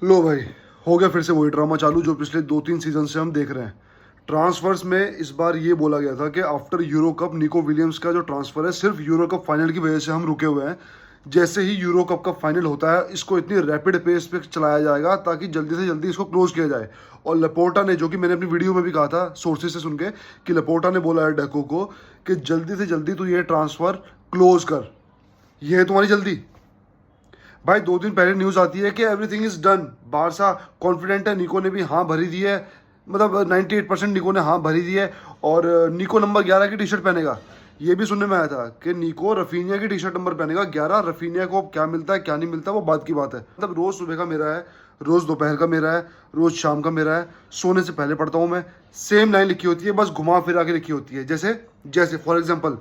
लो भाई, हो गया फिर से वही ड्रामा चालू जो पिछले 2-3 सीजन से हम देख रहे हैं। ट्रांसफर्स में इस बार ये बोला गया था कि after euro cup Nico Williams का जो ट्रांसफर है सिर्फ यूरो कप फाइनल की वजह से हम रुके हुए हैं। जैसे ही यूरो कप का फाइनल होता है इसको इतनी रैपिड पेस पे चलाया जाएगा ताकि जल्दी से जल्दी इसको क्लोज किया जाए। और लपोर्टा ने, जो कि मैंने अपनी वीडियो में भी कहा था सोर्सेज से सुन के, कि लपोर्टा ने बोला है डेको को कि जल्दी से जल्दी तू ये ट्रांसफर क्लोज कर। ये है तुम्हारी जल्दी। भाई 2 दिन पहले न्यूज़ आती है कि everything is done, Barça confident है, निको ने भी हाँ भरी दी है, मतलब 98% निको ने हाँ भरी दी है। और निको नंबर 11 की टी शर्ट पहनेगा। ये भी सुनने में आया था कि निको रफीनिया की टी शर्ट नंबर पहनेगा 11। रफीनिया को क्या मिलता है क्या नहीं मिलता वो बात की बात है। मतलब रोज़ सुबह का मेरा है, रोज़ दोपहर का मेरा है, रोज़ शाम का मेरा है, सोने से पहले पढ़ता हूँ मैं। सेम लाइन लिखी होती है, बस घुमा फिरा के लिखी होती है। जैसे जैसे फॉर एग्जाम्पल,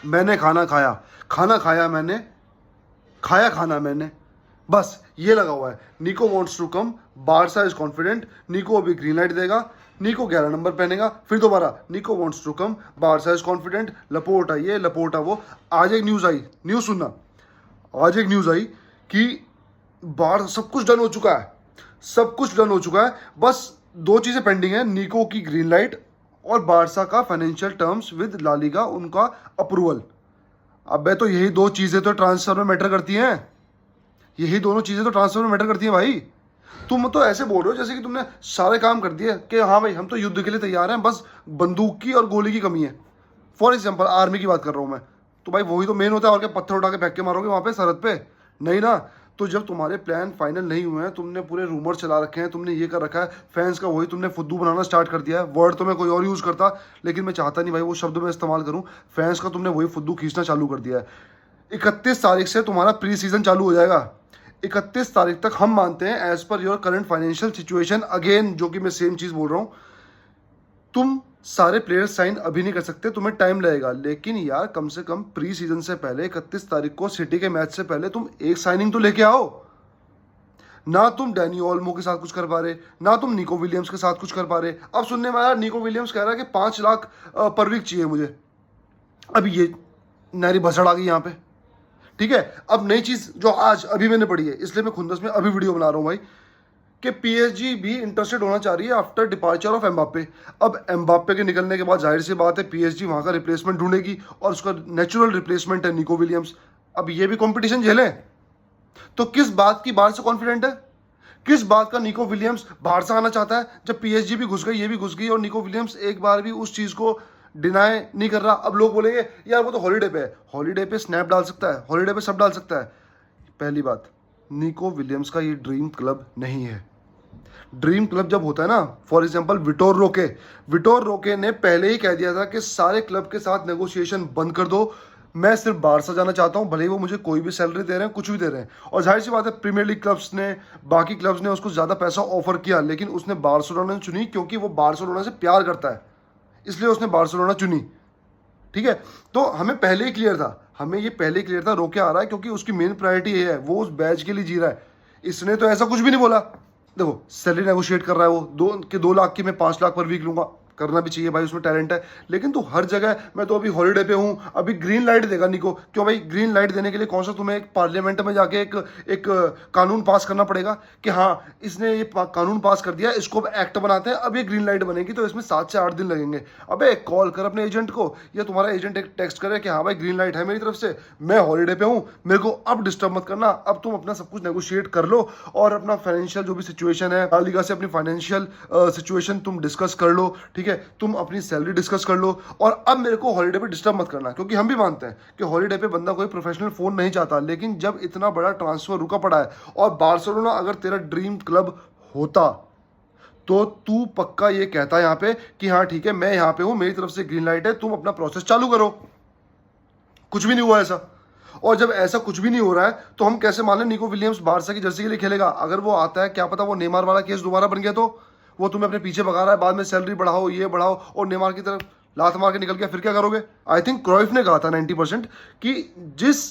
मैंने खाना खाया, खाना खाया मैंने, खाया खाना मैंने, बस ये लगा हुआ है। Nico wants to come, Barca is confident, Nico अभी ग्रीन लाइट देगा, निको 11 नंबर पहनेगा। फिर दोबारा Nico wants to come, Barca is confident, Laporta ये लपोर्टा वो। आज एक न्यूज़ आई, न्यूज़ सुनना, आज एक न्यूज़ आई कि बार सब कुछ डन हो चुका है, सब कुछ डन हो चुका है, बस 2 चीज़ें पेंडिंग है, निको की ग्रीन लाइट और बारसा का financial terms with La Liga, उनका अप्रूवल। अबे तो यही 2 चीज़ें तो ट्रांसफर में मैटर करती हैं, यही दोनों चीज़ें तो ट्रांसफर में मैटर करती हैं भाई। तुम तो ऐसे बोल रहे हो जैसे कि तुमने सारे काम कर दिए कि हाँ भाई हम तो युद्ध के लिए तैयार हैं, बस बंदूक की और गोली की कमी है। फॉर एग्जाम्पल आर्मी की बात कर रहा हूँ मैं, तो भाई वही तो मेन होता है। और क्या पत्थर उठा के फेंक के मारोगे वहाँ पे सरहद पे? नहीं ना। तो जब तुम्हारे प्लान फाइनल नहीं हुए हैं, तुमने पूरे रूमर चला रखे हैं, तुमने ये कर रखा है, फैंस का वही तुमने फुद्दू बनाना स्टार्ट कर दिया है। वर्ड तो मैं कोई और यूज़ करता, लेकिन मैं चाहता नहीं भाई वो शब्द मैं इस्तेमाल करूँ। फैंस का तुमने वही फुद्दू खींचना चालू कर दिया है। 31 तारीख से तुम्हारा प्री सीजन चालू हो जाएगा। 31 तारीख तक हम मानते हैं as per your current financial situation, again जो कि मैं सेम चीज़ बोल रहा हूँ, तुम सारे प्लेयर्स साइन अभी नहीं कर सकते, तुम्हें टाइम लगेगा। लेकिन यार कम से कम प्री सीजन से पहले 31 तारीख को सिटी के मैच से पहले तुम एक साइनिंग तो लेके आओ ना। तुम डैनी ओल्मो के साथ कुछ कर पा रहे, ना तुम निको विलियम्स के साथ कुछ कर पा रहे। अब सुनने में आया निको विलियम्स कह रहा है कि 5 लाख पर वीक चाहिए मुझे। अब ये नारी भसड़ आ गई यहाँ पे। ठीक है, अब नई चीज जो आज अभी मैंने पढ़ी है, इसलिए मैं खुंदस में अभी वीडियो बना रहा हूँ भाई, कि पीएसजी भी इंटरेस्टेड होना चाह रही है आफ्टर डिपार्चर ऑफ एम्बाप्पे। अब एम्बाप्पे के निकलने के बाद जाहिर सी बात है पीएसजी वहां का रिप्लेसमेंट ढूंढेगी, और उसका नेचुरल रिप्लेसमेंट है निको विलियम्स। अब ये भी कंपटीशन झेले, तो किस बात की बाहर से कॉन्फिडेंट है, किस बात का निको विलियम्स बाहर से आना चाहता है, जब पीएसजी भी घुस गई, ये भी घुस गई, और निको विलियम्स एक बार भी उस चीज को डिनाई नहीं कर रहा। अब लोग बोलेंगे यार वो तो हॉलीडे पे है, हॉलीडे पे स्नैप डाल सकता है, हॉलीडे पे सब डाल सकता है। पहली बात, निको विलियम्स का ये ड्रीम क्लब नहीं है। ड्रीम क्लब जब होता है ना, फॉर एग्जांपल विटोर रोके ने पहले ही कह दिया था कि सारे क्लब के साथ नेगोशिएशन बंद कर दो, मैं सिर्फ बारसा जाना चाहता हूं, भले ही वो मुझे कोई भी सैलरी दे रहे हैं, कुछ भी दे रहे हैं। और जाहिर सी बात है प्रीमियर लीग क्लब्स ने, बाकी क्लब्स ने उसको ज़्यादा पैसा ऑफर किया, लेकिन उसने बार्सिलोना चुनी क्योंकि वो बार्सिलोना से प्यार करता है, इसलिए उसने बार्सिलोना चुनी। ठीक है, तो हमें पहले ही क्लियर था, हमें ये पहले ही क्लियर था रोके आ रहा है क्योंकि उसकी मेन प्रायोरिटी ये है, वो उस बैच के लिए जी रहा है। इसने तो ऐसा कुछ भी नहीं बोला। देखो सैलरी नेगोशिएट कर रहा है वो, 2 लाख की मैं 5 लाख पर वीक लूंगा, करना भी चाहिए भाई, उसमें टैलेंट है। लेकिन तू हर जगह, मैं तो अभी हॉलीडे पे हूँ, अभी ग्रीन लाइट देगा निको। क्यों भाई? ग्रीन लाइट देने के लिए कौन सा तुम्हें एक पार्लियामेंट में जाके एक कानून पास करना पड़ेगा कि हाँ इसने ये कानून पास कर दिया, इसको अब एक्ट बनाते हैं, अब ये ग्रीन लाइट बनेगी, तो इसमें 7 से 8 दिन लगेंगे। अबे कॉल कर अपने एजेंट को, या तुम्हारा एजेंट एक टेक्स्ट करे कि हाँ भाई ग्रीन लाइट है मेरी तरफ से, मैं हॉलीडे पे हूँ, मेरे को अब डिस्टर्ब मत करना, अब तुम अपना सब कुछ नेगोशिएट कर लो और अपना फाइनेंशियल जो भी सिचुएशन है ला लीगा से अपनी फाइनेंशियल सिचुएशन तुम डिस्कस कर लो। ठीक है, तुम अपनी सैलरी डिस्कस कर लो, और अब मेरे को हॉलीडे पे डिस्टर्ब मत करना। क्योंकि हम भी मानते हैं कि हॉलीडे पे बंदा कोई प्रोफेशनल फोन नहीं चाहता, लेकिन जब इतना बड़ा ट्रांसफर रुका पड़ा है, और बार्सिलोना अगर तेरा ड्रीम क्लब होता तो तू पक्का ये कहता यहाँ पे कि हाँ ठीक है मैं यहाँ पे हूँ, मेरी तरफ से ग्रीन लाइट है, तुम अपना प्रोसेस चालू करो। कुछ भी नहीं हुआ ऐसा। और जब ऐसा कुछ भी नहीं हो रहा है तो हम कैसे मान लें निको विलियम्स बारसा की जर्सी के लिए खेलेगा? अगर वो आता है, क्या पता वो नेमार वाला केस दोबारा बन गया तो वो तुम्हें अपने पीछे भगा रहा है, बाद में सैलरी बढ़ाओ ये बढ़ाओ, और नेमार की तरफ लात मार के निकल गया, फिर क्या करोगे? आई थिंक क्राइफ ने कहा था 90% कि जिस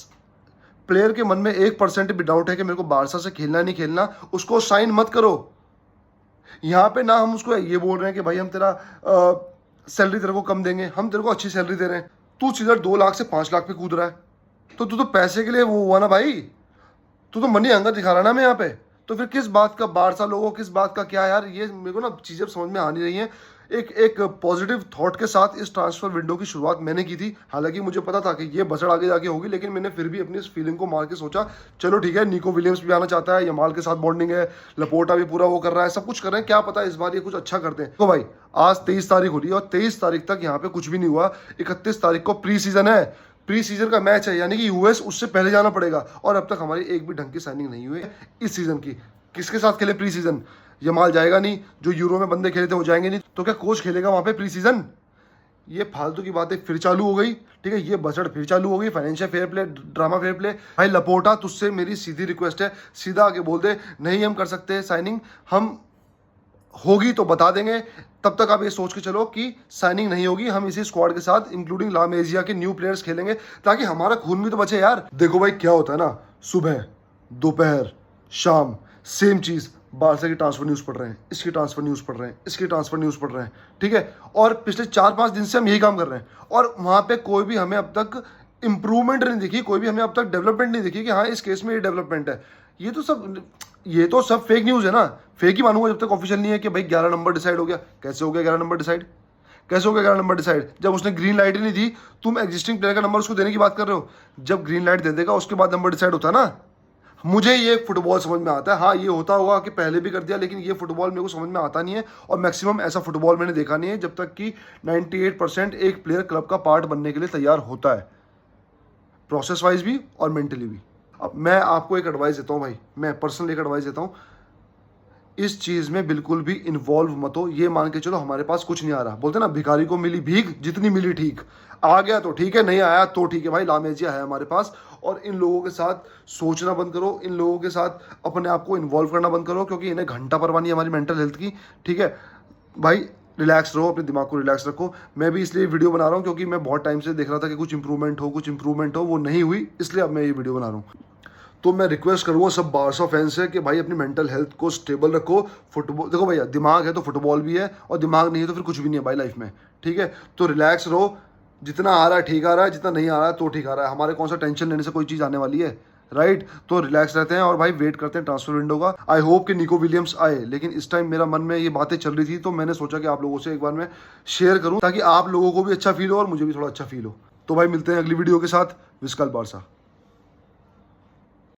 प्लेयर के मन में 1% भी डाउट है कि मेरे को बारसा से खेलना नहीं खेलना, उसको साइन मत करो। यहाँ पे ना हम उसको ये बोल रहे हैं कि भाई हम तेरा सैलरी तेरे को कम देंगे, हम तेरे को अच्छी सैलरी दे रहे हैं। तू सीधा 2 लाख से 5 लाख पे कूद रहा है, तो तू तो पैसे के लिए वो हुआ ना भाई, तू तो मनी हंगर दिखा रहा ना मैं यहाँ पे। तो फिर किस बात का बारसा लोगों, किस बात का क्या यार, ये मेरे को ना चीज़ें समझ में आ नहीं रही हैं। एक पॉजिटिव थॉट के साथ इस ट्रांसफर विंडो की शुरुआत मैंने की थी। हालांकि मुझे पता था कि ये बसड़ आगे जाके होगी, लेकिन मैंने फिर भी अपनी इस फीलिंग को मार के सोचा चलो ठीक है, निको विलियम्स भी आना चाहता है, यमाल के साथ बॉन्डिंग है, लपोर्टा भी पूरा वो कर रहा है, सब कुछ कर रहे हैं, क्या पता इस बार ये कुछ अच्छा करते हैं। तो भाई आज 23 तारीख हो रही है और 23 तारीख तक यहाँ पे कुछ भी नहीं हुआ। 31 तारीख को प्री सीजन है, प्री सीजन का मैच है, यानी कि यूएस उससे पहले जाना पड़ेगा। और अब तक हमारी एक भी ढंग की साइनिंग नहीं हुई है इस सीजन की। किसके साथ खेले प्री सीजन? यमाल जाएगा नहीं, जो यूरो में बंदे खेले थे वो जाएंगे नहीं, तो क्या कोच खेलेगा वहां पे प्री सीजन? ये फालतू की बातें फिर चालू हो गई, ठीक है, ये बजट फिर चालू हो गई, financial fair play, drama fair play. भाई लपोर्टा, तुझसे मेरी सीधी रिक्वेस्ट है, सीधा आके बोल दे नहीं हम कर सकते साइनिंग, हम होगी तो बता देंगे, तब तक आप ये सोच के चलो कि साइनिंग नहीं होगी, हम इसी स्क्वाड के साथ इंक्लूडिंग लामेजिया के न्यू प्लेयर्स खेलेंगे, ताकि हमारा खून भी तो बचे यार। देखो भाई क्या होता है ना, सुबह दोपहर शाम सेम चीज, बारसा की ट्रांसफर न्यूज पढ़ रहे हैं, इसकी ट्रांसफर न्यूज पढ़ रहे हैं, इसकी ट्रांसफर न्यूज पढ़ रहे हैं, ठीक है। और पिछले 4-5 दिन से हम यही काम कर रहे हैं, और वहां पे कोई भी हमें अब तक इंप्रूवमेंट नहीं दिखी, कोई भी हमें अब तक डेवलपमेंट नहीं दिखी कि हाँ इस केस में ये डेवलपमेंट है। ये तो सब फेक न्यूज है ना, फेक ही मानूंगा जब तक ऑफिशियल नहीं है कि भाई 11 नंबर डिसाइड हो गया। कैसे हो गया 11 नंबर डिसाइड? कैसे हो गया 11 नंबर डिसाइड? जब उसने ग्रीन लाइट ही नहीं दी, तुम एग्जिस्टिंग प्लेयर का नंबर उसको देने की बात कर रहे हो। जब ग्रीन लाइट दे देगा उसके बाद नंबर डिसाइड होता है ना। मुझे ये फुटबॉल समझ में आता है, हाँ ये होता होगा कि पहले भी कर दिया, लेकिन ये फुटबॉल मेरे को समझ में आता नहीं है। और मैक्सिमम ऐसा फुटबॉल मैंने देखा नहीं है जब तक कि 98% एक प्लेयर क्लब का पार्ट बनने के लिए तैयार होता है, प्रोसेस वाइज भी और मेंटली भी। अब मैं आपको एक एडवाइस देता हूँ भाई, मैं पर्सनली एक एडवाइस देता हूँ, इस चीज में बिल्कुल भी इन्वॉल्व मत हो। ये मान के चलो हमारे पास कुछ नहीं आ रहा, बोलते ना भिखारी को मिली भीख, जितनी मिली ठीक। आ गया तो ठीक है, नहीं आया तो ठीक है भाई, लामेजिया है हमारे पास। और इन लोगों के साथ सोचना बंद करो, इन लोगों के साथ अपने आप को इन्वॉल्व करना बंद करो, क्योंकि इन्हें घंटा परवाह नहीं है हमारी मेंटल हेल्थ की, ठीक है भाई। रिलैक्स रहो, अपने दिमाग को रिलैक्स रखो। मैं भी इसलिए वीडियो बना रहा हूँ क्योंकि मैं बहुत टाइम से देख रहा था कि कुछ इंप्रूवमेंट हो, कुछ इंप्रूवमेंट हो, वो नहीं हुई, इसलिए अब मैं ये वीडियो बना रहा हूँ। तो मैं रिक्वेस्ट करूंगा सब बारसा फैंस से कि भाई अपनी मेंटल हेल्थ को स्टेबल रखो। फुटबॉल देखो भैया, दिमाग है तो फुटबॉल भी है, और दिमाग नहीं है तो फिर कुछ भी नहीं है भाई लाइफ में, ठीक है। तो रिलैक्स रहो, जितना आ रहा है ठीक आ रहा है, जितना नहीं आ रहा है तो ठीक आ रहा है, हमारे कौन सा टेंशन लेने से कोई चीज़ आने वाली है, राइट। तो रिलैक्स रहते हैं और भाई वेट करते हैं ट्रांसफर विंडो का। आई होप कि निको विलियम्स आए, लेकिन इस टाइम मेरा मन में ये बातें चल रही थी, तो मैंने सोचा कि आप लोगों से एक बार मैं शेयर करूं, ताकि आप लोगों को भी अच्छा फील हो और मुझे भी थोड़ा अच्छा फील हो। तो भाई मिलते हैं अगली वीडियो के साथ। विस्कल बारसा।